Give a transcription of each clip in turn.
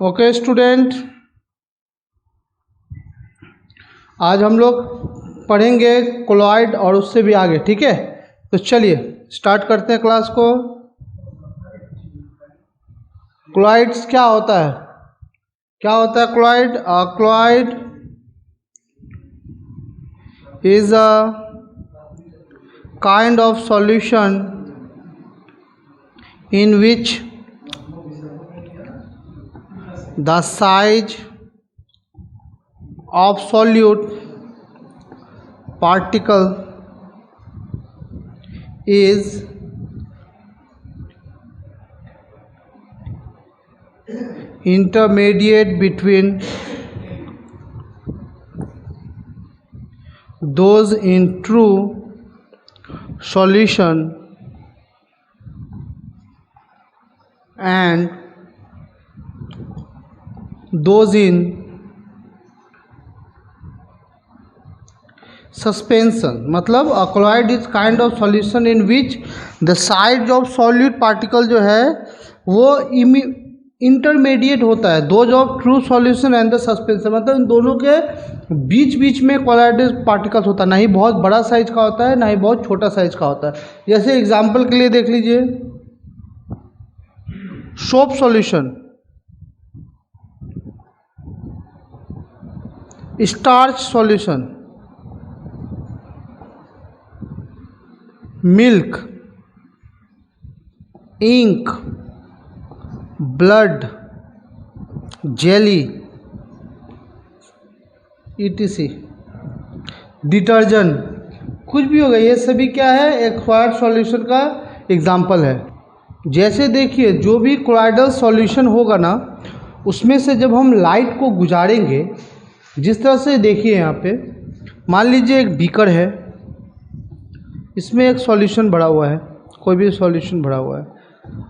Okay student, आज हम लोग पढ़ेंगे कोलॉइड और उससे भी आगे। ठीक है, तो चलिए स्टार्ट करते हैं क्लास को। कोलॉइड्स क्या होता है? क्या होता है colloid? Colloid is a kind of solution in which the size of solute particle is intermediate between those in true solution and those in suspension। मतलब a colloid is kind of solution in which the size of solute particle जो है वो intermediate होता है, those of true solution and the suspension. मतलब इन दोनों के बीच बीच में कोलॉइडल पार्टिकल्स होता है, ना ही बहुत बड़ा साइज का होता है ना ही बहुत छोटा साइज का होता है। जैसे एग्जांपल के लिए देख लीजिए, soap solution, starch solution, milk, ink, blood, jelly, ETC, detergent, कुछ भी होगा, ये सभी क्या है? एक्वायर्ड सॉल्यूशन का एग्जाम्पल है। जैसे देखिए, जो भी कोलॉइडल सॉल्यूशन होगा ना, उसमें से जब हम लाइट को गुजारेंगे, जिस तरह से देखिए यहाँ पे, मान लीजिए एक बीकर है, इसमें एक सॉल्यूशन भरा हुआ है, कोई भी सॉल्यूशन भरा हुआ है।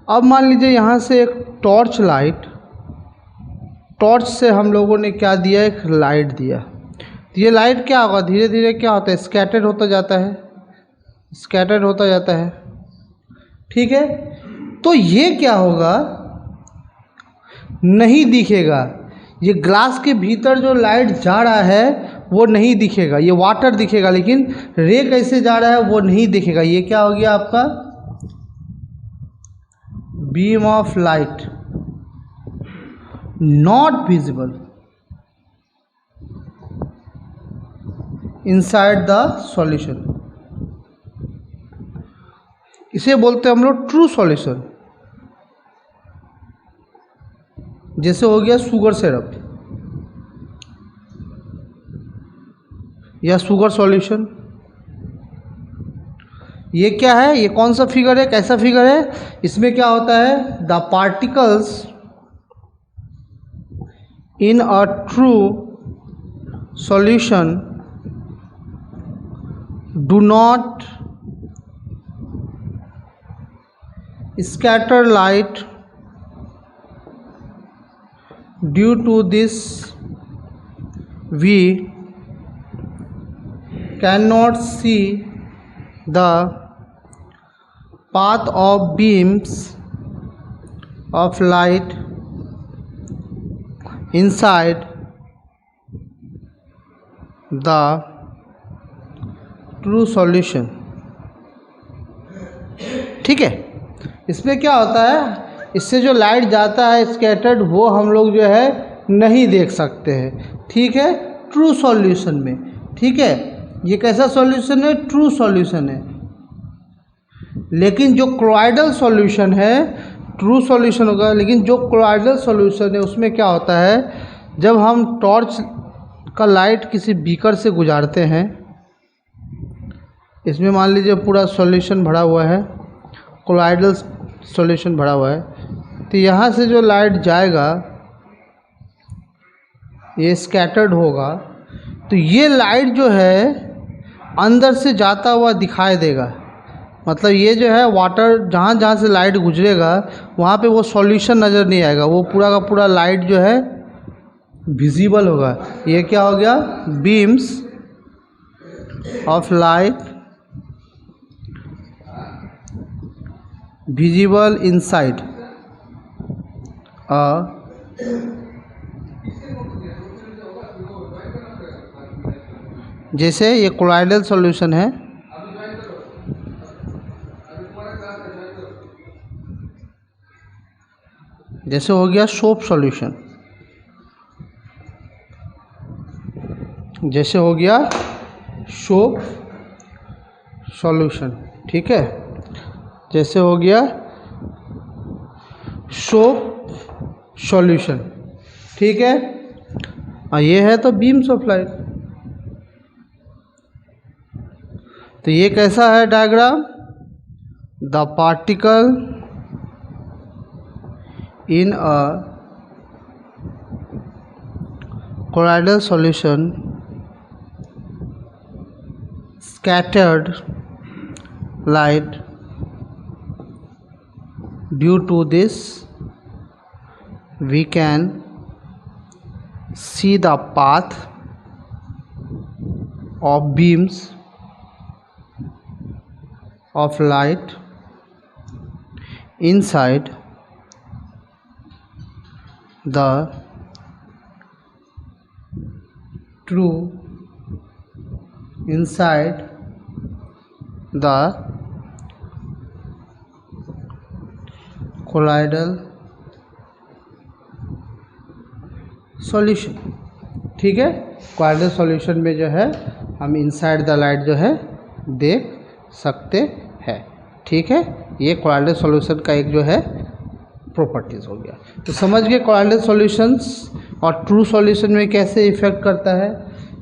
अब मान लीजिए यहाँ से एक टॉर्च लाइट, टॉर्च से हम लोगों ने क्या दिया? एक लाइट दिया। तो ये लाइट क्या होगा? धीरे धीरे क्या होता है? स्कैटर्ड होता जाता है, स्कैटर्ड होता जाता है। ठीक है, तो ये क्या होगा? नहीं दिखेगा। ये ग्लास के भीतर जो लाइट जा रहा है वो नहीं दिखेगा, ये वाटर दिखेगा, लेकिन रे कैसे जा रहा है वो नहीं दिखेगा। ये क्या हो गया आपका? Beam of light not visible inside the solution. इसे बोलते हैं हम लोग ट्रू सॉल्यूशन। जैसे हो गया शुगर सिरप या शुगर सॉल्यूशन। ये क्या है? ये कौन सा फिगर है? कैसा फिगर है? इसमें क्या होता है? The particles in a true solution do not scatter light. Due to this, we cannot see the path of beams of light inside the true solution। ठीक है, इसमें क्या होता है? इससे जो लाइट जाता है स्कैटर्ड, वो हम लोग जो है नहीं देख सकते हैं। ठीक है, ट्रू सॉल्यूशन में। ठीक है, ये कैसा सॉल्यूशन है? ट्रू सॉल्यूशन है। लेकिन जो कोलॉइडल सॉल्यूशन है, ट्रू सॉल्यूशन होगा, लेकिन जो कोलॉइडल सॉल्यूशन है उसमें क्या होता है? जब हम टॉर्च का लाइट किसी बीकर से गुजारते हैं, इसमें मान लीजिए पूरा सॉल्यूशन भरा हुआ है, कोलॉइडल सॉल्यूशन भरा हुआ है, तो यहाँ से जो लाइट जाएगा ये स्कैटर्ड होगा। तो ये लाइट जो है अंदर से जाता हुआ दिखाई देगा। मतलब ये जो है वाटर, जहाँ जहाँ से लाइट गुजरेगा वहाँ पे वो सॉल्यूशन नज़र नहीं आएगा, वो पूरा का पूरा लाइट जो है विजिबल होगा। ये क्या हो गया? Beams of light visible inside a जैसे ये कोलॉइडल सॉल्यूशन है, जैसे हो गया सोप सॉल्यूशन, जैसे हो गया सोप सॉल्यूशन, ठीक है, जैसे हो गया सोप सॉल्यूशन, ठीक है। और ये है तो बीम्स ऑफ लाइट। तो ये कैसा है diagram? The particle in a colloidal solution scattered light. Due to this, we can see the path of beams of light inside the inside the colloidal solution, ठीक है। कोलॉइडल सॉल्यूशन में जो है हम इनसाइड द लाइट जो है देख सकते हैं, ठीक है। ये कोलॉइडल सॉल्यूशन का एक जो है प्रॉपर्टीज हो गया। तो समझ गए कोलॉइडल सॉल्यूशंस और ट्रू सॉल्यूशन में कैसे इफेक्ट करता है,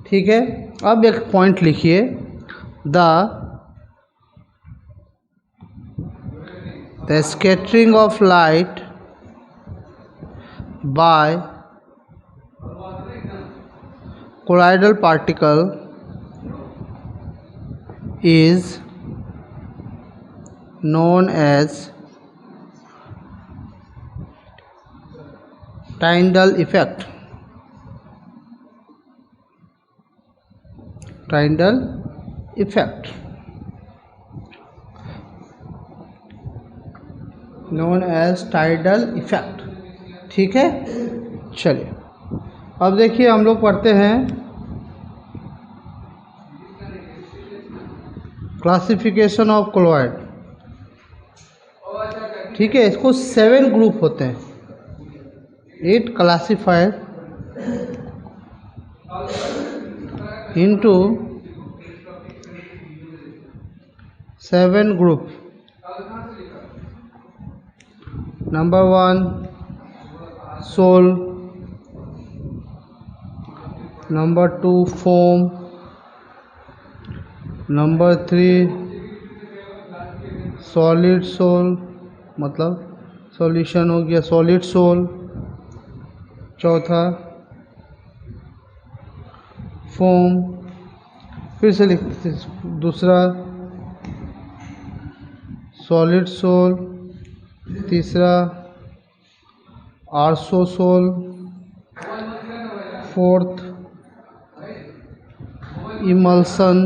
ठीक है। अब एक पॉइंट लिखिए, the scattering of light by colloidal particle is known as Tyndall effect. Tyndall effect known as Tyndall effect, ठीक है। चलिए अब देखिए हम लोग पढ़ते हैं क्लासिफिकेशन ऑफ कोलॉइड, ठीक है। इसको 7 ग्रुप होते हैं। It classified into 7 group. Number 1 sol, number 2 foam, number 3 solid sol, मतलब सॉल्यूशन हो गया सॉलिड सोल। चौथा फोम, फिर से लिखते, दूसरा सॉलिड सोल, तीसरा आर्सो सोल, फोर्थ इमल्सन,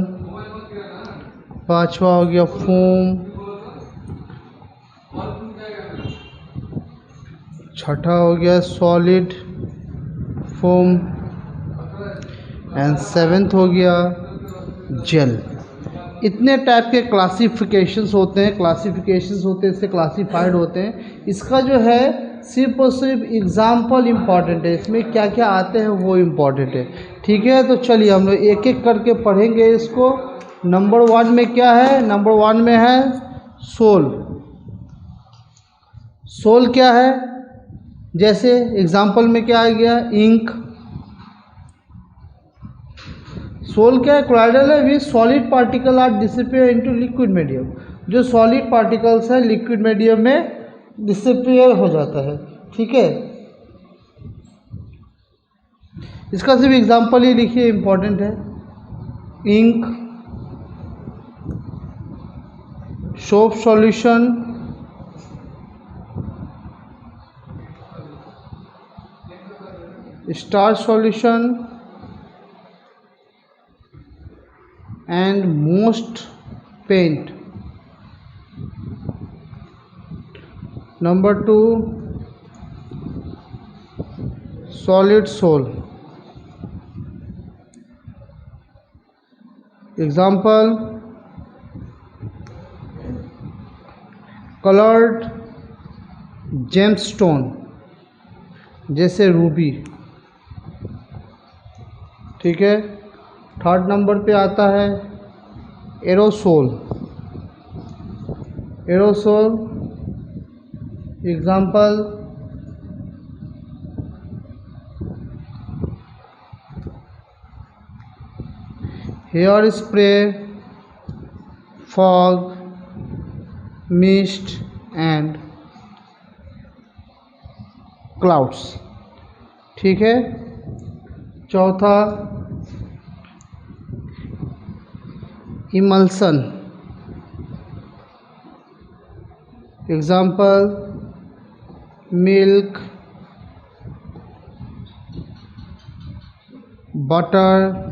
पांचवा हो गया फोम, छठा हो गया सॉलिड फोम एंड 7th हो गया जेल। इतने टाइप के क्लासिफिकेशंस होते हैं, इससे क्लासिफाइड होते हैं। इसका जो है सिर्फ और सिर्फ एग्जाम्पल इम्पॉर्टेंट है, इसमें क्या क्या आते हैं वो इम्पॉर्टेंट है, ठीक है। तो चलिए हम लोग एक एक करके पढ़ेंगे इसको। नंबर 1 में क्या है? नंबर 1 में है सोल। सोल क्या है? जैसे एग्जाम्पल में क्या आ गया? इंक। सोल क्या है? कोलॉइडल है with solid particle are disappear into liquid medium. जो सॉलिड पार्टिकल्स है लिक्विड मीडियम में डिसिपियर हो जाता है, ठीक है। इसका सिर्फ एग्जाम्पल ही लिखिए, इम्पोर्टेंट है। Ink, soap solution, starch solution and most paint. Number 2 solid sol. Example coloured gemstone जैसे रूबी। ठीक है। थर्ड नंबर पे आता है aerosol. Aerosol example hair spray, fog, mist and clouds. ठीक है। चौथा emulsion. Example milk, butter,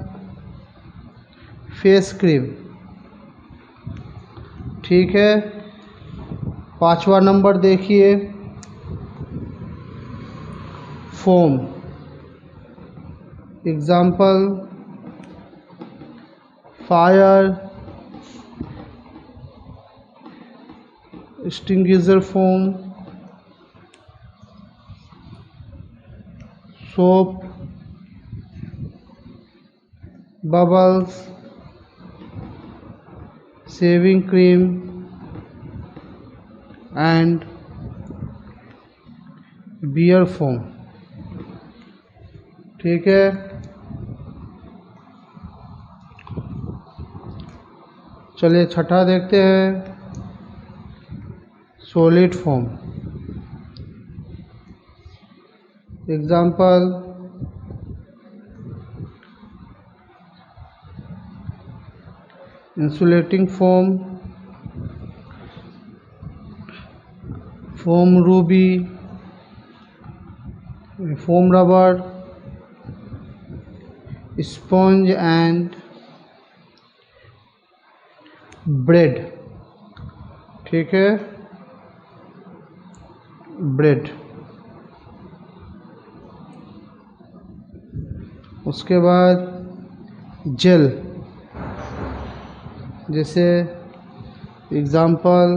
face cream. ठीक है। पांचवा नंबर देखिए foam. Example fire, extinguisher foam, soap, bubbles, shaving cream and beer foam. ठीक है। चलिए छठा देखते हैं solid foam. Example insulating foam, foam ruby, foam rubber, sponge and bread. ठीक है। ब्रेड। उसके बाद जेल जैसे example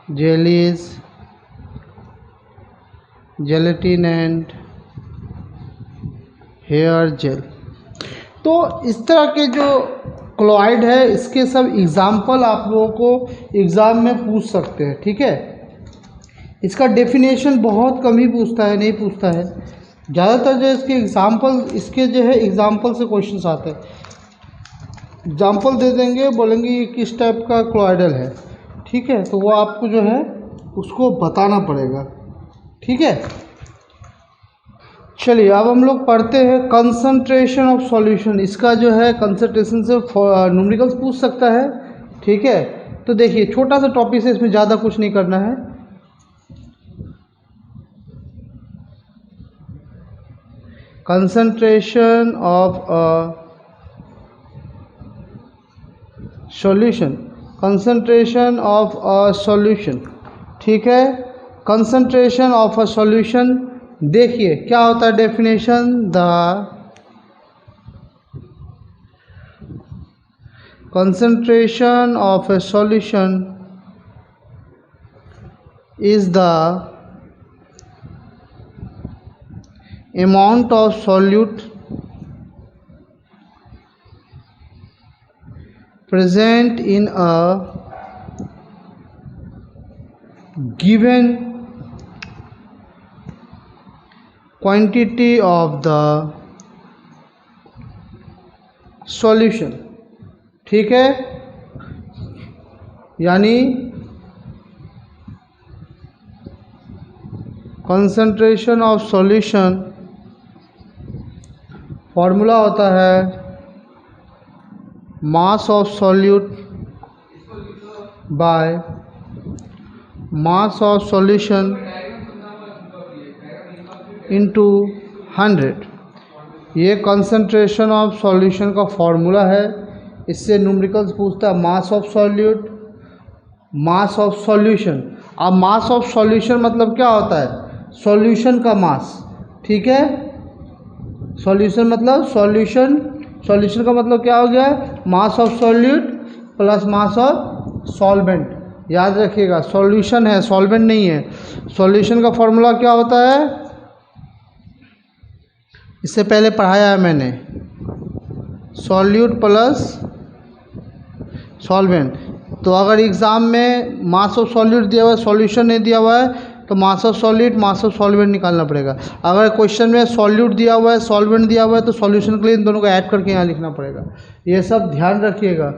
jellies, gelatin and hair gel. तो इस तरह के जो क्लोराइड है इसके सब एग्जाम्पल आप लोगों को एग्ज़ाम में पूछ सकते हैं। ठीक है। इसका डेफिनेशन बहुत कम ही पूछता है, नहीं पूछता है। ज़्यादातर जो इसके एग्जाम्पल, इसके जो है एग्जाम्पल से क्वेश्चंस आते हैं। एग्जाम्पल दे देंगे, बोलेंगे ये किस टाइप का क्लोराइडल है। ठीक है। तो वो आपको जो है उसको बताना पड़ेगा। ठीक है। चलिए अब हम लोग पढ़ते हैं कंसंट्रेशन ऑफ सॉल्यूशन। इसका जो है कंसंट्रेशन से न्यूमेरिकल्स पूछ सकता है। ठीक है। तो देखिए छोटा सा टॉपिक है, इसमें ज़्यादा कुछ नहीं करना है। Concentration of a solution, concentration of a solution. ठीक है। कंसंट्रेशन ऑफ अ सॉल्यूशन देखिए क्या होता है definition. The concentration of a solution is the amount of solute present in a given quantity of the solution। ठीक है। यानी concentration of solution formula होता है मास of solute by mass of solution into 100। ये कंसंट्रेशन ऑफ सॉल्यूशन का formula है। इससे numericals पूछता है मास of solute, mass of solution. अब मास ऑफ सॉल्यूशन मतलब क्या होता है? सॉल्यूशन का मास, ठीक है। सॉल्यूशन मतलब सॉल्यूशन का मतलब क्या हो गया, मास of solute plus mass of solvent. याद रखिएगा सॉल्यूशन है, सॉल्वेंट नहीं है। सॉल्यूशन का फॉर्मूला क्या होता है, इससे पहले पढ़ाया है मैंने, सॉल्यूट प्लस सॉल्वेंट। तो अगर एग्ज़ाम में मास ऑफ सॉल्यूट दिया हुआ है, सॉल्यूशन नहीं दिया हुआ है, तो mass of solute mass of solvent निकालना पड़ेगा। अगर क्वेश्चन में सॉल्यूट दिया हुआ है, सॉल्वेंट दिया हुआ है, तो सॉल्यूशन के लिए इन दोनों को ऐड करके यहाँ लिखना पड़ेगा। ये सब ध्यान रखिएगा,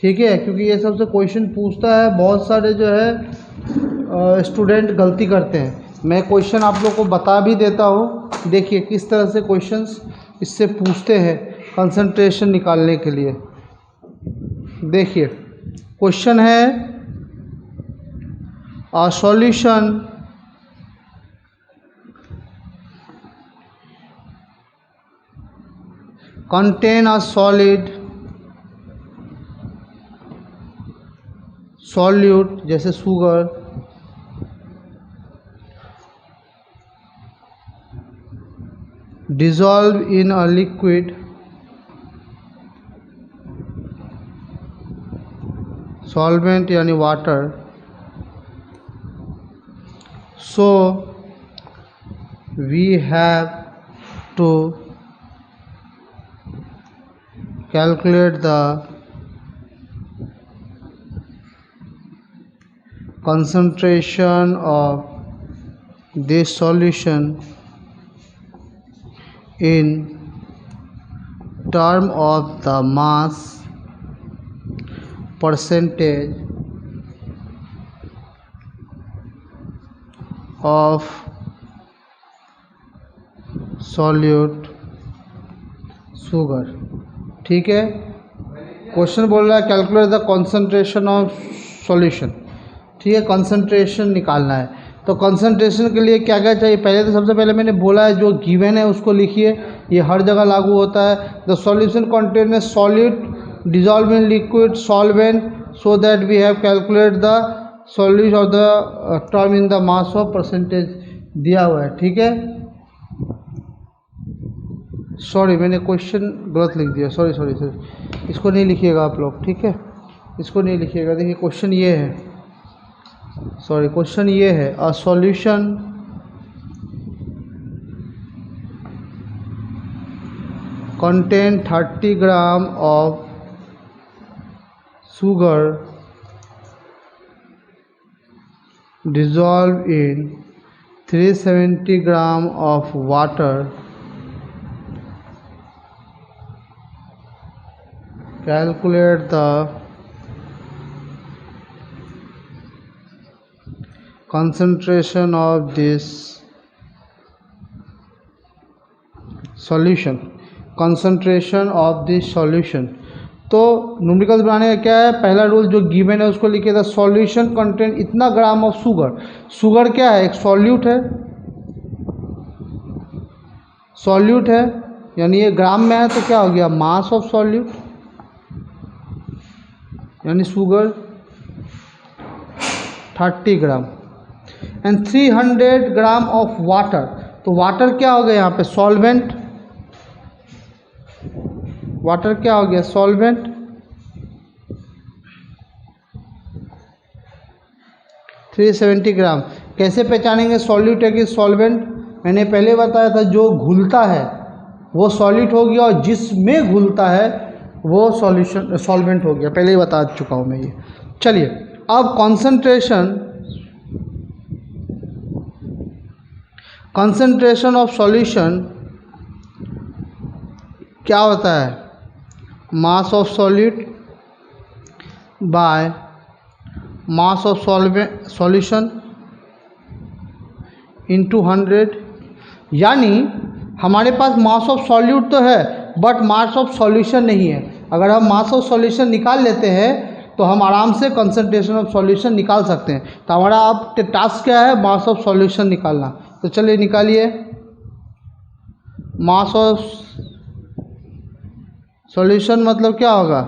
ठीक है, क्योंकि ये सबसे क्वेश्चन पूछता है। बहुत सारे जो है स्टूडेंट गलती करते हैं। मैं क्वेश्चन आप लोग को बता भी देता हूँ, देखिए किस तरह से क्वेश्चंस इससे पूछते हैं कंसंट्रेशन निकालने के लिए। देखिए क्वेश्चन है, a solution contain a solute जैसे sugar dissolve in a liquid solvent यानी water, so we have to calculate the concentration of this solution in term of the mass percentage of solute sugar, ठीक है। Question बोल रहा है calculate the concentration of solution, ठीक है, concentration निकालना है। तो कंसंट्रेशन के लिए क्या क्या चाहिए, पहले तो सबसे पहले मैंने बोला है जो गिवन है उसको लिखिए, ये हर जगह लागू होता है। The solution contain a solute dissolve in liquid solvent so that we have calculate the solution of the term in the mass of percentage दिया हुआ है, ठीक है। सॉरी मैंने क्वेश्चन गलत लिख दिया, सॉरी, इसको नहीं लिखिएगा आप लोग, ठीक है, इसको नहीं लिखिएगा। देखिए क्वेश्चन ये है, सॉरी क्वेश्चन ये है, a solution contain 30 gram of sugar dissolved in 370 gram of water, calculate the concentration of this solution, concentration of this solution। तो न्यूमेरिकल्स बनाने का क्या है, पहला रूल जो गिवन है उसको लिखिए, द सॉल्यूशन कंटेन इतना ग्राम ऑफ शुगर। शुगर क्या है, एक सॉल्यूट है, सॉल्यूट है यानी ये ग्राम में है, तो क्या हो गया मास ऑफ सॉल्यूट यानी sugar 30 gram and 300 gram of water. तो वाटर क्या हो गया यहाँ पे, सॉल्वेंट, वाटर क्या हो गया, सॉल्वेंट। 370 ग्राम कैसे पहचानेंगे सॉल्यूट है कि सॉल्वेंट, मैंने पहले बताया था जो घुलता है वो सॉल्यूट हो गया और जिसमें घुलता है वो सॉल्यूशन सॉल्वेंट हो गया, पहले ही बता चुका हूँ मैं ये। चलिए अब कंसंट्रेशन ऑफ सॉल्यूशन क्या होता है, मास of solute by mass of solution into 100। यानी हमारे पास मास ऑफ सॉल्यूट तो है बट मास ऑफ सॉल्यूशन नहीं है। अगर हम मास ऑफ सॉल्यूशन निकाल लेते हैं तो हम आराम से कंसंट्रेशन ऑफ सॉल्यूशन निकाल सकते हैं। तो हमारा अब टास्क क्या है, मास ऑफ सॉल्यूशन निकालना। तो चलिए निकालिए, मास ऑफ सॉल्यूशन मतलब क्या होगा,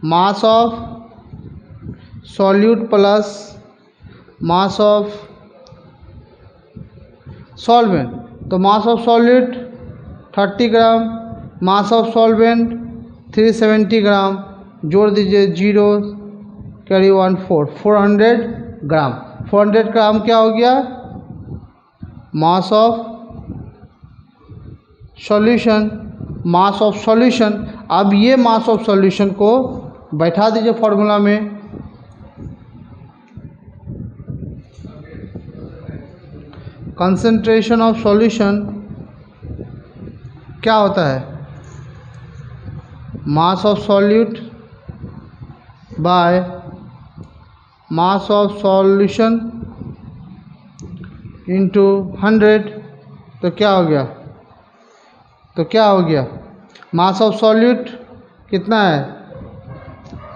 mass of solute plus mass of solvent, तो mass of solid 30 gram, mass of solvent 370 gram, जोड़ दीजिए 0 कैरी 1 4 400 ग्राम। 400 ग्राम क्या हो गया? मास of solution, mass of solution. अब ये मास ऑफ सॉल्यूशन को बैठा दीजिए फॉर्मूला में, कंसंट्रेशन ऑफ सॉल्यूशन क्या होता है? मास of solute by mass of solution into 100, तो क्या हो गया? मास ऑफ सॉल्यूट कितना है?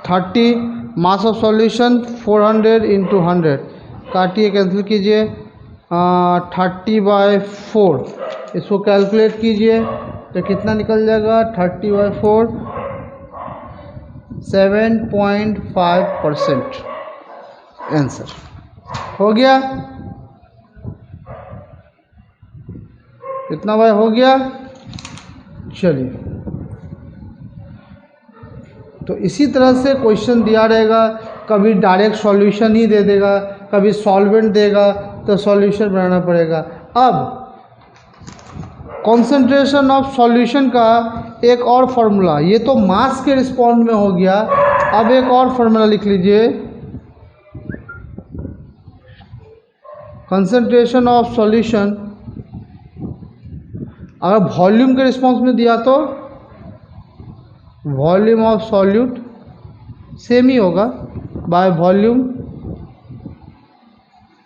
30, मास ऑफ सॉल्यूशन 400 इंटू 100, काटिए कैंसिल कीजिए, 30/4, इसको कैलकुलेट कीजिए तो कितना निकल जाएगा? 30/4 7.5% आंसर हो गया। कितना भाई हो गया? चलिए, तो इसी तरह से क्वेश्चन दिया रहेगा, कभी डायरेक्ट सॉल्यूशन ही दे देगा, कभी सॉल्वेंट देगा, तो सॉल्यूशन बनाना पड़ेगा। अब कॉन्सेंट्रेशन ऑफ सॉल्यूशन का एक और फार्मूला, ये तो मास के रिस्पॉन्स में हो गया, अब एक और फार्मूला लिख लीजिए, कंसंट्रेशन ऑफ सॉल्यूशन अगर वॉल्यूम के रिस्पॉन्स में दिया तो वॉल्यूम ऑफ सॉल्यूट सेम ही होगा by volume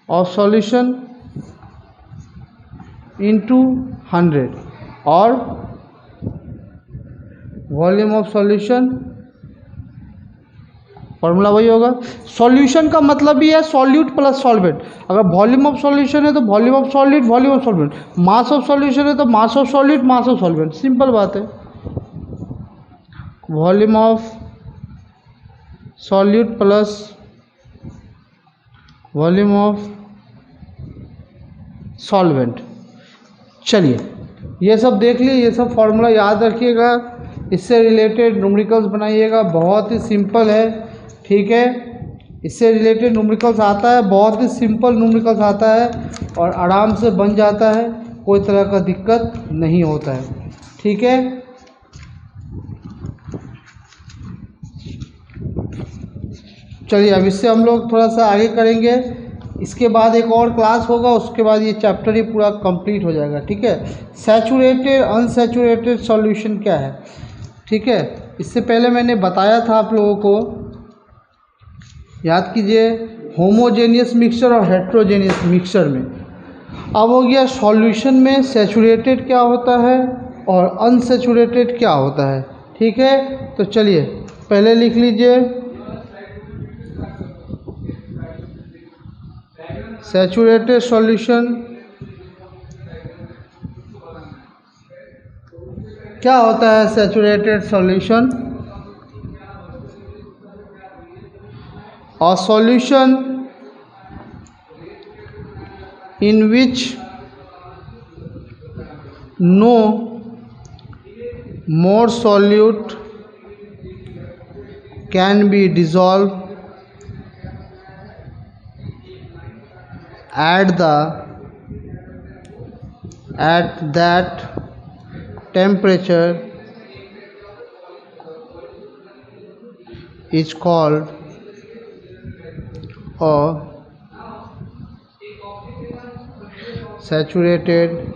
of solution into 100, और वॉल्यूम ऑफ सॉल्यूशन फॉर्मूला वही होगा। सॉल्यूशन का मतलब भी है सॉल्यूट प्लस सॉल्वेंट। अगर वॉल्यूम ऑफ सॉल्यूशन है तो volume of solute, volume of solvent. Mass of solution है तो mass of solute, mass of solvent. Simple बात है। Volume of solute plus volume of solvent. चलिए, ये सब देख लिए, ये सब फॉर्मूला याद रखिएगा, इससे रिलेटेड न्यूमेरिकल्स बनाइएगा। बहुत ही सिंपल है, ठीक है। इससे रिलेटेड न्यूमेरिकल्स आता है, बहुत ही सिंपल न्यूमेरिकल्स आता है और आराम से बन जाता है, कोई तरह का दिक्कत नहीं होता है, ठीक है। चलिए, अब इससे हम लोग थोड़ा सा आगे करेंगे। इसके बाद एक और क्लास होगा, उसके बाद ये चैप्टर ही पूरा कंप्लीट हो जाएगा, ठीक है। सैचुरेटेड अनसैचुरेटेड सॉल्यूशन क्या है, ठीक है। इससे पहले मैंने बताया था आप लोगों को, याद कीजिए, होमोजेनियस मिक्सचर और हेट्रोजेनियस मिक्सचर में। अब हो गया सॉल्यूशन में सैचुरेटेड क्या होता है और अनसैचुरेटेड क्या होता है, ठीक है। तो चलिए पहले लिख लीजिए, सैचुरेटेड सॉल्यूशन क्या होता है। Saturated solution, a solution in which no more solute can be dissolved at that temperature is called a saturated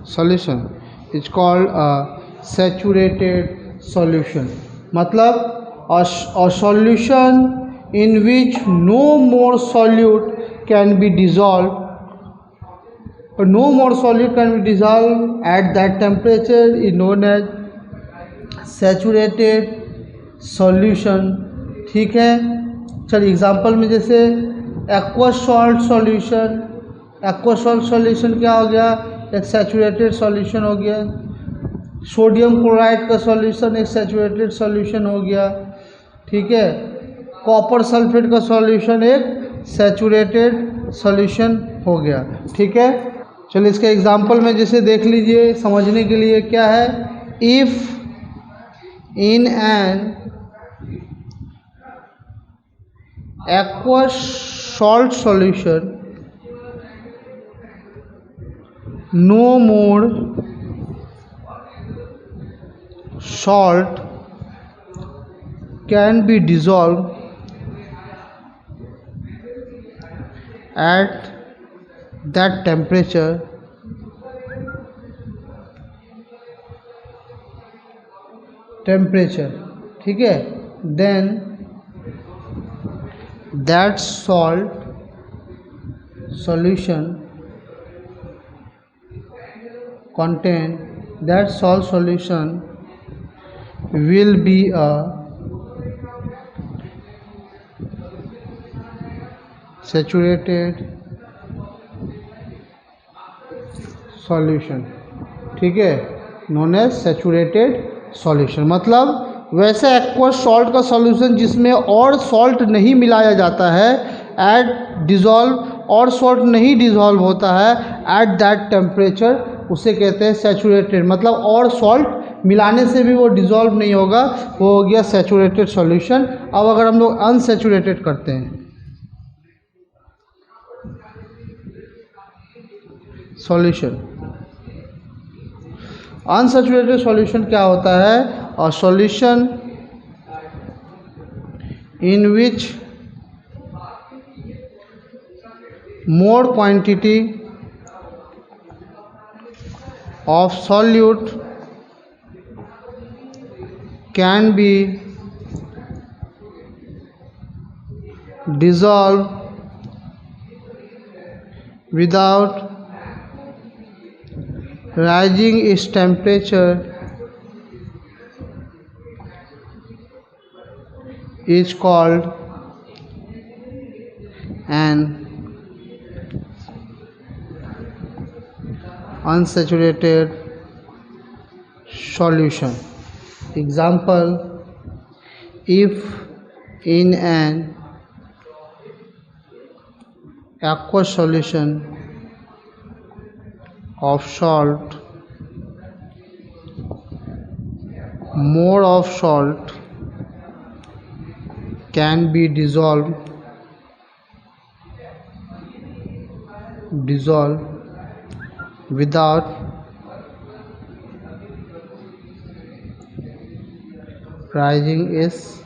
solution, is called a saturated solution। मतलब a solution in which no more solute can be dissolved, no more solute can be dissolved at that temperature is known as saturated solution, ठीक है। चलिए example में, जैसे aqua salt solution, aqua salt solution क्या हो गया, एक saturated solution हो गया। सोडियम क्लोराइड का सॉल्यूशन एक सैचुरेटेड सॉल्यूशन हो गया, ठीक है। कॉपर सल्फेट का सॉल्यूशन एक सैचुरेटेड सॉल्यूशन हो गया। ठीक है, चलिए इसके एग्जाम्पल में जैसे देख लीजिए समझने के लिए क्या है। If in an aqueous salt solution no more salt can be dissolved at that temperature, ठीक है, then that salt solution will be a saturated solution, ठीक है, नोन एज सैचुरेटेड सॉल्यूशन। मतलब वैसे एक्वस सॉल्ट का सॉल्यूशन जिसमें और salt नहीं मिलाया जाता है एट डिज़ोल्व, और सॉल्ट नहीं डिज़ोल्व होता है एट दैट टेम्परेचर, उसे कहते हैं सैचुरेटेड। मतलब और सॉल्ट मिलाने से भी वो डिज़ोल्व नहीं होगा, वो हो गया सैचुरेटेड सॉल्यूशन। अब अगर हम लोग अनसैचुरेटेड करते हैं सॉल्यूशन, अनसैचुरेटेड सॉल्यूशन क्या होता है? A solution in which more quantity of solute can be dissolved without rising its temperature is called an unsaturated solution. Example, if in an aqueous solution of salt, more of salt can be dissolved without rising its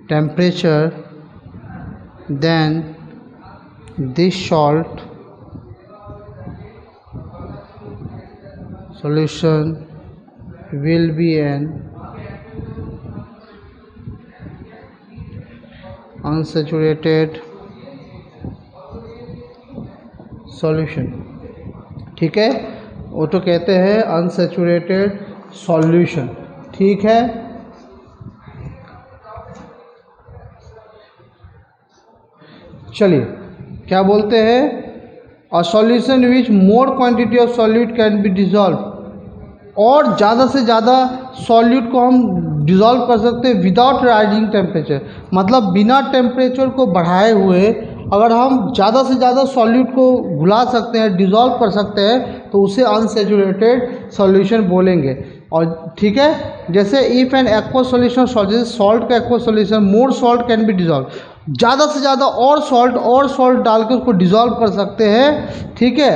temperature, then this salt solution will be an unsaturated solution. ठीक है, वो तो कहते हैं unsaturated solution. ठीक है, चलिए क्या बोलते हैं? A solution which more quantity of solute can be dissolve, और ज़्यादा से ज़्यादा सॉल्यूट को हम डिज़ोल्व कर सकते हैं विदाउट राइजिंग टेम्परेचर। मतलब बिना टेम्परेचर को बढ़ाए हुए अगर हम ज़्यादा से ज़्यादा सॉल्यूट को घुला सकते हैं, डिज़ोल्व कर सकते हैं, तो उसे अनसैचुरेटेड सॉल्यूशन बोलेंगे। और ठीक है, जैसे इफ़ एन एक्वस सॉल्यूशन, जैसे सॉल्ट का aqueous solution, more salt can be dissolve, ज़्यादा से ज़्यादा और सॉल्ट डाल के उसको डिज़ोल्व कर सकते हैं। ठीक है,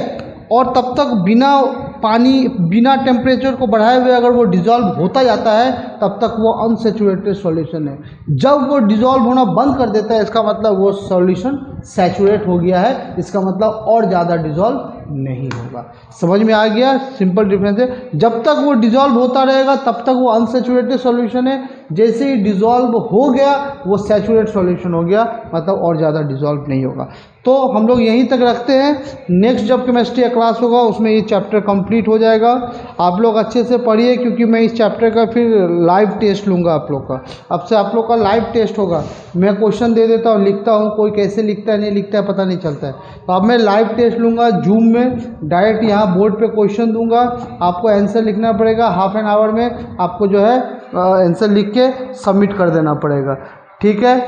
और तब तक बिना पानी, बिना टेम्परेचर को बढ़ाए हुए अगर वो डिज़ोल्व होता जाता है तब तक वो अनसैचुरेटेड सॉल्यूशन है। जब वो डिज़ोल्व होना बंद कर देता है इसका मतलब वो सॉल्यूशन सैचुरेट हो गया है, इसका मतलब और ज़्यादा डिज़ोल्व नहीं होगा। समझ में आ गया? सिंपल डिफरेंस है। जब तक वो डिज़ोल्व होता रहेगा तब तक वो अनसैचुरेटेड सॉल्यूशन है, जैसे ही डिज़ोल्व हो गया वो सैचुरेट सॉल्यूशन हो गया, मतलब और ज़्यादा डिज़ोल्व नहीं होगा। तो हम लोग यहीं तक रखते हैं। नेक्स्ट जब केमिस्ट्री का क्लास होगा उसमें ये चैप्टर कंप्लीट हो जाएगा। आप लोग अच्छे से पढ़िए, क्योंकि मैं इस चैप्टर का फिर लाइव टेस्ट लूँगा आप लोग का। अब से आप लोग का लाइव टेस्ट होगा। मैं क्वेश्चन दे देता हूँ, लिखता हूँ, कोई कैसे लिखता है नहीं लिखता है पता नहीं चलता है। तो अब मैं लाइव टेस्ट लूँगा जूम में, डायरेक्ट यहाँ बोर्ड पे क्वेश्चन दूंगा, आपको आंसर लिखना पड़ेगा। हाफ एन आवर में आपको जो है आंसर लिख के सबमिट कर देना पड़ेगा। ठीक है,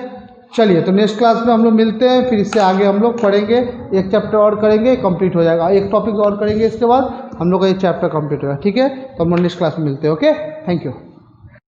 चलिए, तो नेक्स्ट क्लास में हम लोग मिलते हैं, फिर इससे आगे हम लोग पढ़ेंगे, एक चैप्टर और करेंगे, कंप्लीट हो जाएगा, एक टॉपिक और करेंगे, इसके बाद हम लोग का ये चैप्टर कंप्लीट होगा। ठीक है, तो हम लोग नेक्स्ट क्लास में मिलते हैं। Okay, thank you.